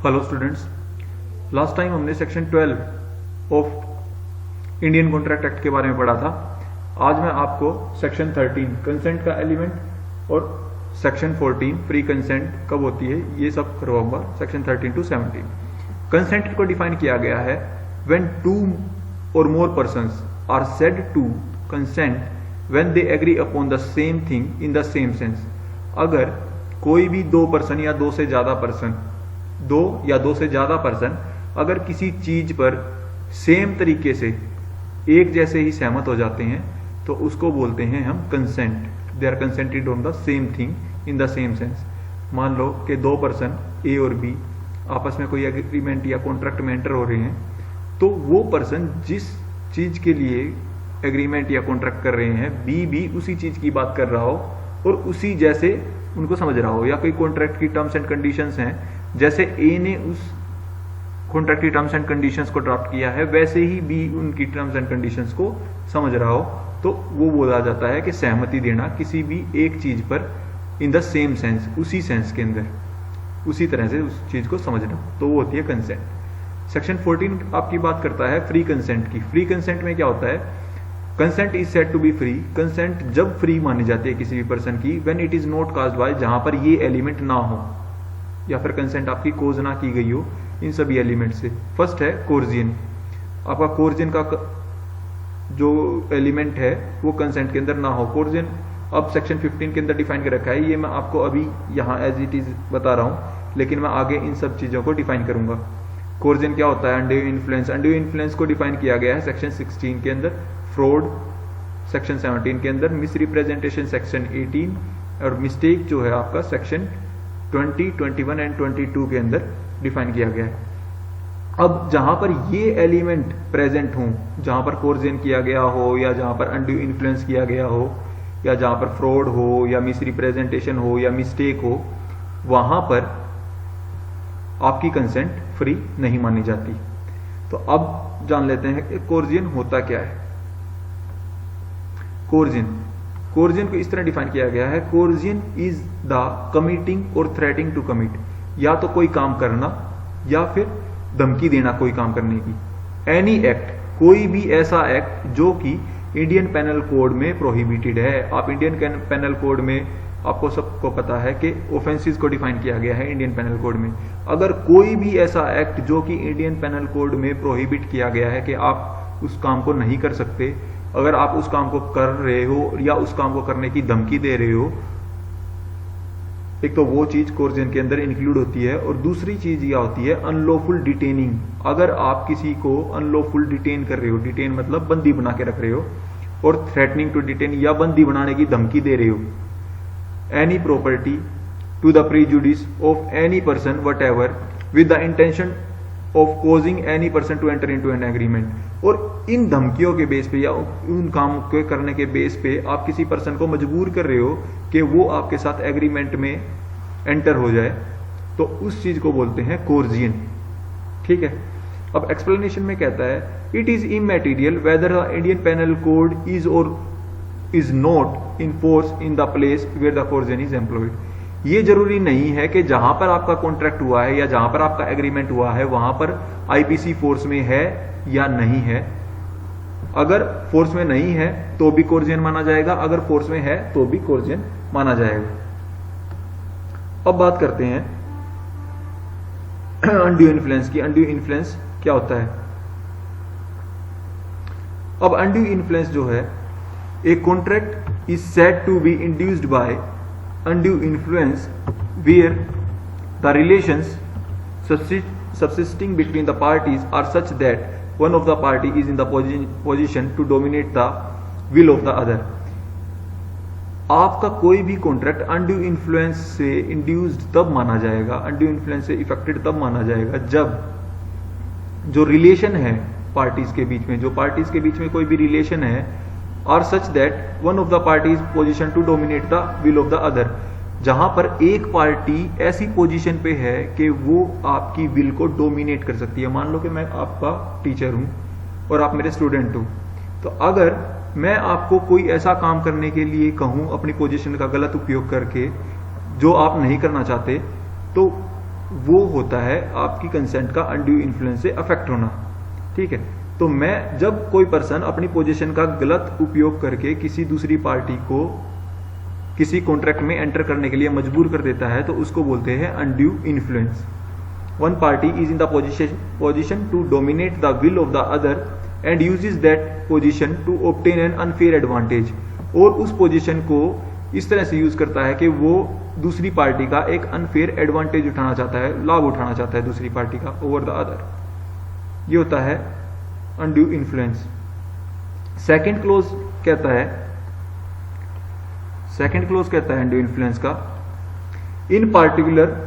Hello students, last time हमने section 12 of Indian contract act के बारे में पढ़ा था। आज मैं आपको सेक्शन 13 कंसेंट का एलिमेंट और सेक्शन 14 फ्री कंसेंट कब होती है ये सब करवाऊंगा। सेक्शन 13 to 17 कंसेंट को डिफाइन किया गया है when 2 or more persons are said to consent when they agree upon the same thing in the same sense। अगर कोई भी दो पर्सन या दो से ज्यादा पर्सन अगर किसी चीज पर सेम तरीके से एक जैसे ही सहमत हो जाते हैं तो उसको बोलते हैं हम consent. They are consented on the same thing in the same sense. मान लो कि दो पर्सन ए और बी आपस में कोई एग्रीमेंट या कॉन्ट्रैक्ट में एंटर हो रहे हैं, तो वो पर्सन जिस चीज के लिए एग्रीमेंट या कॉन्ट्रैक्ट कर रहे हैं बी भी उसी चीज की बात कर रहा हो और उसी जैसे उनको समझ रहा हो, या कोई कॉन्ट्रैक्ट की टर्म्स एंड कंडीशंस हैं जैसे ए ने उस कॉन्ट्रैक्ट की टर्म्स एंड कंडीशंस को ड्राफ्ट किया है वैसे ही बी उनकी टर्म्स एंड कंडीशंस को समझ रहा हो, तो वो बोला जाता है कि सहमति देना किसी भी एक चीज पर इन द सेम सेंस, उसी सेंस के अंदर उसी तरह से उस चीज को समझना, तो वो होती है कंसेंट। सेक्शन 14 आपकी बात करता है फ्री कंसेंट की। फ्री कंसेंट में क्या होता है? Consent is said to be free. Consent जब फ्री मानी जाती है किसी भी पर्सन की when it is not caused by, जहां पर ये एलिमेंट ना हो या फिर कंसेंट आपकी कोज ना की गई हो इन सभी एलिमेंट से। फर्स्ट है कोर्जियन। आपका कोर्जियन का जो एलिमेंट है वो कंसेंट के अंदर ना हो। कोर्जियन अब सेक्शन 15 के अंदर डिफाइन कर रखा है, ये मैं आपको अभी यहाँ एज इट इज बता रहा हूँ, लेकिन मैं आगे इन सब चीजों को डिफाइन करूंगा। कोर्जियन क्या होता है? Undue influence. अनड्यू इन्फ्लुएंस को डिफाइन किया गया है सेक्शन 16 के अंदर, फ्रॉड सेक्शन 17 के अंदर, मिस रिप्रेजेंटेशन सेक्शन 18 और मिस्टेक जो है आपका सेक्शन 20, 21 एंड 22 के अंदर डिफाइन किया गया है। अब जहां पर ये एलिमेंट प्रेजेंट हो, जहां पर कोर्जियन किया गया हो या जहां पर अनड्यू इन्फ्लुएंस किया गया हो या जहां पर फ्रॉड हो या मिस रिप्रेजेंटेशन हो या मिस्टेक हो, वहां पर आपकी कंसेंट फ्री नहीं मानी जाती। तो अब जान लेते हैं कि कोर्जियन होता क्या है। कोर्जियन को इस तरह डिफाइन किया गया है, कोर्जियन इज द कमिटिंग और थ्रेटिंग टू कमिट, या तो कोई काम करना या फिर धमकी देना कोई काम करने की। एनी एक्ट, कोई भी ऐसा एक्ट जो कि इंडियन पेनल कोड में प्रोहिबिटेड है। आप इंडियन पेनल कोड में आपको सबको पता है कि ऑफेंसेस को डिफाइन किया गया है इंडियन पेनल कोड में। अगर कोई भी ऐसा एक्ट जो कि इंडियन पेनल कोड में प्रोहिबिट किया गया है कि आप उस काम को नहीं कर सकते, अगर आप उस काम को कर रहे हो या उस काम को करने की धमकी दे रहे हो, एक तो वो चीज कोर्जियन के अंदर इंक्लूड होती है, और दूसरी चीज यह होती है अनलॉफुल डिटेनिंग। अगर आप किसी को अनलॉफुल डिटेन कर रहे हो, डिटेन मतलब बंदी बना के रख रहे हो, और थ्रेटनिंग टू डिटेन या बंदी बनाने की धमकी दे रहे हो, any property to the prejudice of any person whatever with the intention of causing any person to enter into an agreement. और इन धमकियों के बेस पे या उन काम को करने के बेस पे आप किसी पर्सन को मजबूर कर रहे हो कि वो आपके साथ एग्रीमेंट में एंटर हो जाए, तो उस चीज को बोलते हैं कोर्जियन। ठीक है, अब एक्सप्लेनेशन में कहता है it is immaterial whether the Indian penal code is और is not in force in the place where the coercion is employed. ये जरूरी नहीं है कि जहां पर आपका कॉन्ट्रैक्ट हुआ है या जहां पर आपका एग्रीमेंट हुआ है वहां पर आईपीसी फोर्स में है या नहीं है। अगर फोर्स में नहीं है तो भी कोर्जियन माना जाएगा, अगर फोर्स में है तो भी कोर्जियन माना जाएगा। अब बात करते हैं अनड्यू इन्फ्लुएंस की। अनड्यू इन्फ्लुएंस क्या होता है? अब अनड्यू इन्फ्लुएंस जो है, a contract is said to be induced by undue influence where the relations subsisting between the parties are such that one of the party is in the position to dominate the will of the other। आपका कोई भी contract undue influence से induced तब माना जाएगा, undue influence से affected तब माना जाएगा जब जो रिलेशन है पार्टीज के बीच में, जो पार्टीज के बीच में कोई भी रिलेशन है, और such that one of the party is position to dominate the will of the other, जहां पर एक पार्टी ऐसी पोजीशन पे है कि वो आपकी विल को डोमिनेट कर सकती है। मान लो कि मैं आपका टीचर हूं और आप मेरे स्टूडेंट हो, तो अगर मैं आपको कोई ऐसा काम करने के लिए कहूं अपनी पोजीशन का गलत उपयोग करके जो आप नहीं करना चाहते, तो वो होता है आपकी कंसेंट का अनड्यू इन्फ्लुएंस से अफेक्ट होना। ठीक है, तो मैं जब कोई पर्सन अपनी पोजीशन का गलत उपयोग करके किसी दूसरी पार्टी को किसी कॉन्ट्रैक्ट में एंटर करने के लिए मजबूर कर देता है तो उसको बोलते हैं undue influence. One party is in the position to dominate the will of the other and uses that position to obtain an unfair advantage, और उस पोजीशन को इस तरह से यूज करता है कि वो दूसरी पार्टी का एक अनफेयर एडवांटेज उठाना चाहता है, लाभ उठाना चाहता है दूसरी पार्टी का ओवर द अदर। ये होता है अनड्यू इन्फ्लुएंस। सेकंड क्लोज कहता है अनड्यू इन्फ्लुएंस का, इन particular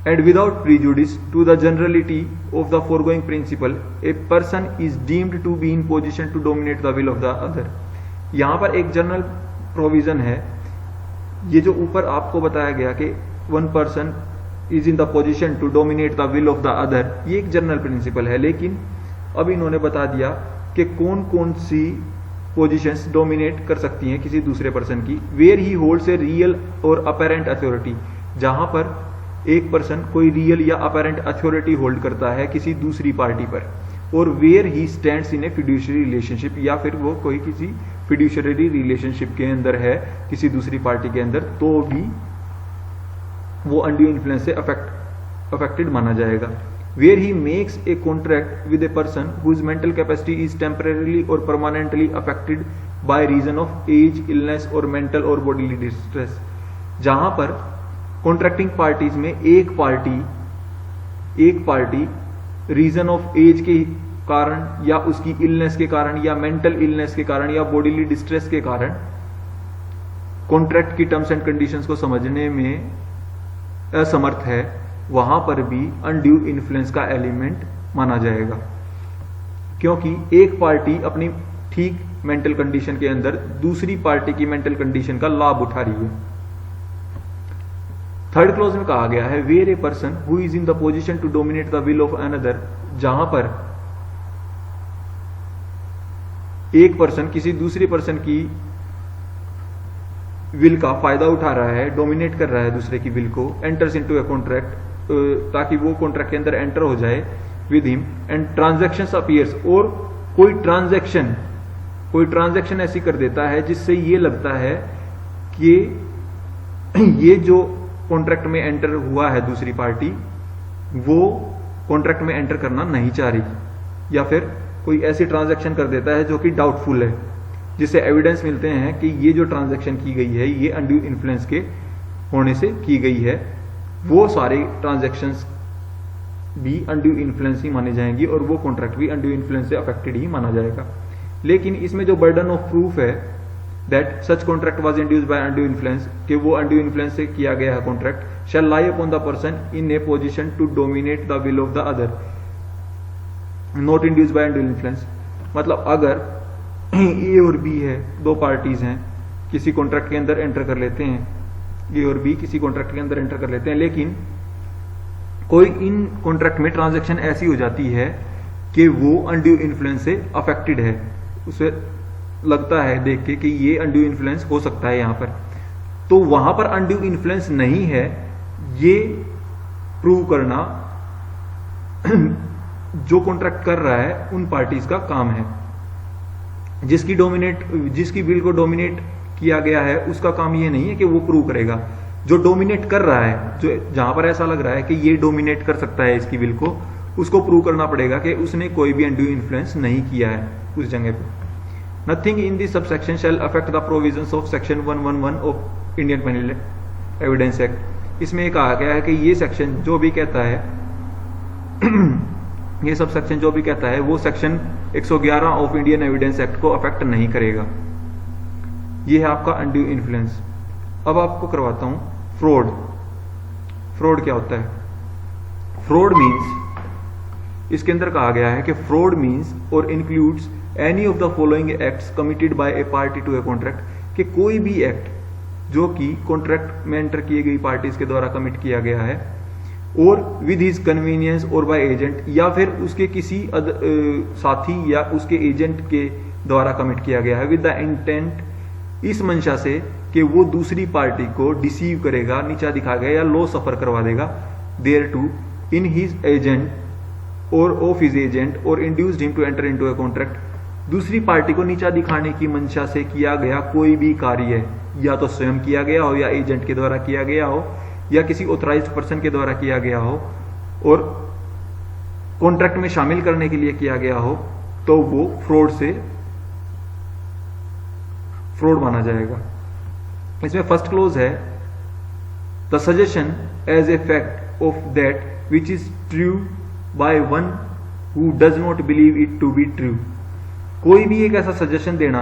and without prejudice to the generality of the foregoing principle, a person is deemed to be in position to dominate the will of the other। यहां पर एक general provision है, ये जो ऊपर आपको बताया गया कि one person is in the position to dominate the will of the other, ये एक जनरल प्रिंसिपल है, लेकिन अब इन्होंने बता दिया कि कौन कौन सी पोजिशंस डोमिनेट कर सकती हैं किसी दूसरे पर्सन की। Where he holds a real or apparent authority, जहां पर एक पर्सन कोई रियल या अपेरेंट अथॉरिटी होल्ड करता है किसी दूसरी पार्टी पर, और where he stands in a fiduciary relationship, या फिर वो कोई किसी फिड्यूशियरी रिलेशनशिप के अंदर है किसी दूसरी पार्टी के अंदर, तो भी वो अनड्यू इन्फ्लुएंस से अफेक्टेड माना जाएगा। Where he makes a contract with a person whose mental capacity is temporarily और permanently affected by reason of age, illness और मेंटल और बॉडीली डिस्ट्रेस, जहां पर कॉन्ट्रैक्टिंग पार्टीज में एक पार्टी रीजन ऑफ एज के कारण या उसकी इलनेस के कारण या मेंटल इलनेस के कारण या बॉडीली डिस्ट्रेस के कारण कॉन्ट्रैक्ट की टर्म्स एंड कंडीशंस को समझने में असमर्थ है, वहां पर भी अनड्यू इन्फ्लुएंस का एलिमेंट माना जाएगा, क्योंकि एक पार्टी अपनी ठीक मेंटल कंडीशन के अंदर दूसरी पार्टी की मेंटल कंडीशन का लाभ उठा रही है। थर्ड क्लॉज में कहा गया है, where a person who is in the position to dominate the will of another, जहां पर एक पर्सन किसी दूसरे पर्सन की विल का फायदा उठा रहा है, डोमिनेट कर रहा है दूसरे की विल को, एंटर्स इनटू ए कॉन्ट्रैक्ट, ताकि वो कॉन्ट्रैक्ट के अंदर एंटर हो जाए with him, and transactions appears, और कोई ट्रांजैक्शन ऐसी कर देता है जिससे ये लगता है कि ये जो कॉन्ट्रैक्ट में एंटर हुआ है दूसरी पार्टी, वो कॉन्ट्रैक्ट में एंटर करना नहीं चाह रही, या फिर कोई ऐसी ट्रांजैक्शन कर देता है जो कि डाउटफुल है, जिससे एविडेंस मिलते हैं कि ये जो ट्रांजैक्शन की गई है ये अनड्यू इन्फ्लुएंस के होने से की गई है। वो सारे ट्रांजैक्शंस भी अनड्यू इन्फ्लुएंस ही माने जाएंगी और वो कॉन्ट्रैक्ट भी अनड्यू इन्फ्लुएंस से अफेक्टेड ही माना जाएगा। लेकिन इसमें जो बर्डन ऑफ प्रूफ है that such contract was induced by undue influence, कि वो अनड्यू इन्फ्लुएंस से किया गया है contract, shall lie upon the person in a position to dominate the will of the other not induced by undue influence. मतलब अगर ए और B है, दो पार्टीज हैं, किसी कॉन्ट्रैक्ट के अंदर एंटर कर लेते हैं, ए और बी किसी कॉन्ट्रैक्ट के अंदर एंटर कर लेते हैं, लेकिन कोई इन कॉन्ट्रैक्ट में ट्रांजैक्शन ऐसी हो जाती है कि वो अनड्यू इन्फ्लुएंस से अफेक्टेड है, उसे लगता है देख के कि ये अनड्यू इन्फ्लुएंस हो सकता है यहां पर, तो वहां पर अनड्यू इन्फ्लुएंस नहीं है, ये प्रूव करना जो कॉन्ट्रैक्ट कर रहा है उन पार्टीज का काम है। जिसकी विल को डोमिनेट किया गया है उसका काम ये नहीं है कि वो प्रूव करेगा, जो डोमिनेट कर रहा है, जो जहां पर ऐसा लग रहा है कि ये डोमिनेट कर सकता है इसकी विल को, उसको प्रूव करना पड़ेगा कि उसने कोई भी अनड्यू इन्फ्लुएंस नहीं किया है उस जगह पे। Nothing in this subsection shall affect the provisions of section 111 of Indian penal evidence act. इसमें ये कहा गया है कि ये सेक्शन जो भी कहता है ये सब सेक्शन जो भी कहता है वो section 111 of Indian evidence act को अफेक्ट नहीं करेगा। ये है आपका अनड्यू इन्फ्लुएंस। अब आपको करवाता हूं फ्रॉड। फ्रॉड क्या होता है? फ्रॉड मीन्स, इसके अंदर कहा गया है कि फ्रॉड मीन्स और includes any of the following acts committed by a party to a contract, कि कोई भी एक्ट जो कि कॉन्ट्रैक्ट में एंटर किए गई पार्टीज के द्वारा कमिट किया गया है, और विद हिज कन्वीनियंस और बाय एजेंट, या फिर उसके किसी साथी या उसके एजेंट के द्वारा कमिट किया गया है, विद द इंटेंट, इस मंशा से कि वो दूसरी पार्टी को डिसीव करेगा, नीचा दिखाएगा या लो सफर करवा देगा, thereto in his agent or of his agent or induced him to enter into a contract, दूसरी पार्टी को नीचा दिखाने की मंशा से किया गया कोई भी कार्य या तो स्वयं किया गया हो, या एजेंट के द्वारा किया गया हो, या किसी ऑथराइज्ड पर्सन के द्वारा किया गया हो, और कॉन्ट्रैक्ट में शामिल करने के लिए किया गया हो, तो वो फ्रॉड माना जाएगा। इसमें फर्स्ट क्लोज है the suggestion as a fact of that which is true by one who does not believe it to be true. कोई भी एक ऐसा सजेशन देना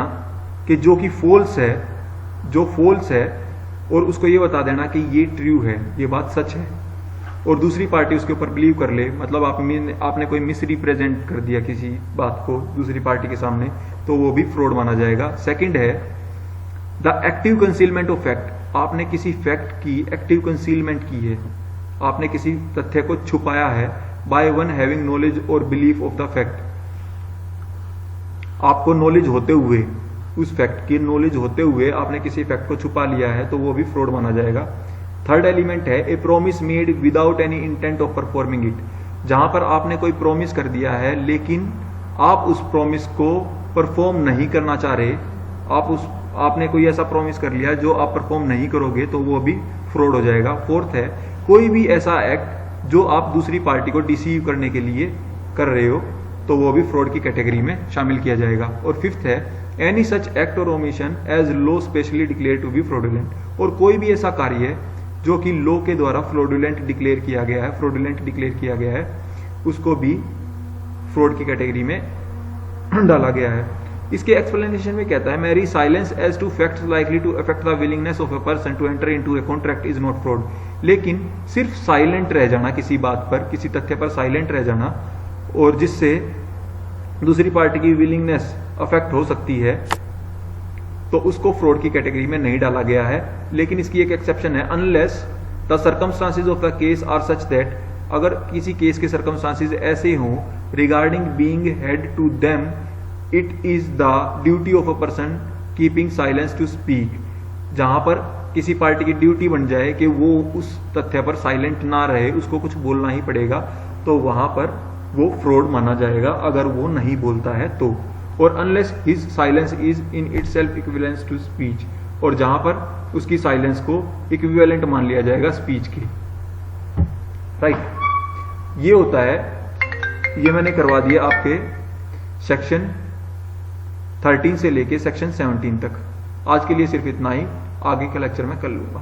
कि जो कि फॉल्स है और उसको ये बता देना कि ये ट्रू है, ये बात सच है, और दूसरी पार्टी उसके ऊपर बिलीव कर ले, मतलब आपने कोई मिस रिप्रेजेंट कर दिया किसी बात को दूसरी पार्टी के सामने, तो वो भी फ्रॉड माना जाएगा। सेकंड है the active concealment of fact. आपने किसी फैक्ट की एक्टिव कंसीलमेंट की है, आपने किसी तथ्य को छुपाया है, बाय वन हैविंग नॉलेज और बिलीफ ऑफ द फैक्ट। आपको नॉलेज होते हुए, उस फैक्ट की नॉलेज होते हुए आपने किसी फैक्ट को छुपा लिया है, तो वो भी फ्रॉड माना जाएगा। थर्ड एलिमेंट है ए promise made without any intent of performing it. जहां पर आपने कोई प्रॉमिस कर दिया है लेकिन आप उस प्रॉमिस को परफॉर्म नहीं करना चाह रहे, आपने कोई ऐसा प्रॉमिस कर लिया जो आप परफॉर्म नहीं करोगे, तो वो भी फ्रॉड हो जाएगा। फोर्थ है कोई भी ऐसा एक्ट जो आप दूसरी पार्टी को डिसीव करने के लिए कर रहे हो, तो वो भी फ्रॉड की कैटेगरी में शामिल किया जाएगा। और फिफ्थ है any such act or omission as law specially declare to be fraudulent. और कोई भी ऐसा कार्य जो कि लॉ के द्वारा फ्रॉडुलेंट डिक्लेयर किया गया है, उसको भी फ्रॉड की कैटेगरी में डाला गया है। इसके एक्सप्लेनेशन में कहता है mere silence as to facts likely to affect the willingness of a person to enter into a contract is not fraud. लेकिन सिर्फ साइलेंट रह जाना, किसी बात पर, किसी तथ्य पर साइलेंट रह जाना, और जिससे दूसरी पार्टी की विलिंगनेस अफेक्ट हो सकती है, तो उसको फ्रॉड की कैटेगरी में नहीं डाला गया है। लेकिन इसकी एक एक्सेप्शन है, unless the circumstances of the case are such that, अगर किसी केस के सर्कमस्टांसेस ऐसे हों regarding being heed to them it is the duty of a person keeping silence to speak. जहां पर किसी पार्टी की ड्यूटी बन जाए कि वो उस तथ्य पर साइलेंट ना रहे, उसको कुछ बोलना ही पड़ेगा, तो वहां पर वो फ्रॉड माना जाएगा अगर वो नहीं बोलता है तो। और unless his silence is in itself equivalence to speech, और जहां पर उसकी साइलेंस को इक्विवेलेंट मान लिया जाएगा स्पीच के। राइट, ये होता है, ये मैंने करवा दिया आपके सेक्शन 13 से लेके सेक्शन 17 तक। आज के लिए सिर्फ इतना ही, आगे के लेक्चर में कर लूंगा।